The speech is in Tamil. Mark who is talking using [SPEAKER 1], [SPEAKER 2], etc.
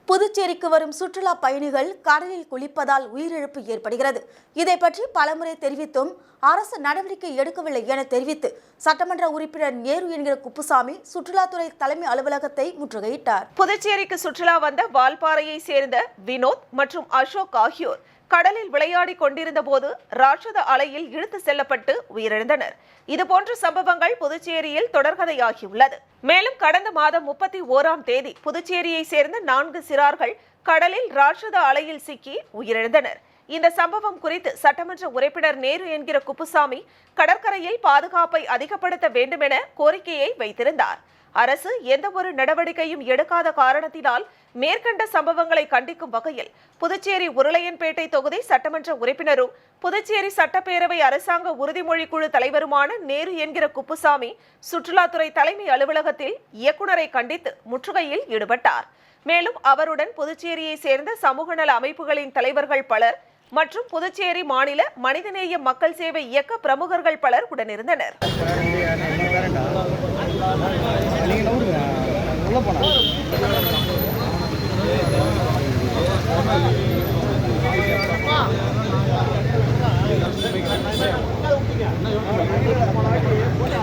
[SPEAKER 1] புதுச்சேரிக்கு வரும் சுற்றுலா பயணிகள் கடலில் குளிப்பதால் உயிரிழப்பு ஏற்படுகிறது. இதை பற்றி பலமுறை தெரிவித்தும் அரசு நடவடிக்கை எடுக்கவில்லை என தெரிவித்து சட்டமன்ற உறுப்பினர் நேரு என்கிற குப்புசாமி சுற்றுலாத்துறை தலைமை அலுவலகத்தை முற்றுகையிட்டார்.
[SPEAKER 2] புதுச்சேரிக்கு சுற்றுலா வந்த வால்பாறையை சேர்ந்த வினோத் மற்றும் அசோக் ஆகியோர் கடலில் விளையாடி கொண்டிருந்த போது ராட்சத அலையில் இழுத்து செல்லப்பட்டு உயிரிழந்தனர். இதுபோன்ற சம்பவங்கள் புதுச்சேரியில் தொடர்கதையாகியுள்ளது. மேலும் கடந்த மாதம் 31ஆம் தேதி புதுச்சேரியை சேர்ந்த 4 சிறார்கள் கடலில் ராட்சத அலையில் சிக்கி உயிரிழந்தனர். இந்த சம்பவம் குறித்து சட்டமன்ற உறுப்பினர் நேரு என்கிற குப்புசாமி கடற்கரையில் பாதுகாப்பை அதிகப்படுத்த வேண்டும் என கோரிக்கையை வைத்திருந்தார். அரசு எந்த ஒரு நடவடிக்கையும் எடுக்காத காரணத்தினால் மேற்கண்ட சம்பவங்களை கண்டிக்கும் வகையில் புதுச்சேரி உருளையன்பேட்டை தொகுதி சட்டமன்ற உறுப்பினரும் புதுச்சேரி சட்டப்பேரவை அரசாங்க உறுதிமொழி குழு தலைவருமான நேரு என்கிற குப்புசாமி சுற்றுலாத்துறை தலைமை அலுவலகத்தில் இயக்குநரை கண்டித்து முற்றுகையில் ஈடுபட்டார். மேலும் அவருடன் புதுச்சேரியை சேர்ந்த சமூக நல அமைப்புகளின் தலைவர்கள் பலர் மற்றும் புதுச்சேரி மாநில மனிதநேய மக்கள் சேவை இயக்க பிரமுகர்கள் பலர் உடனிருந்தனர்.
[SPEAKER 3] போனா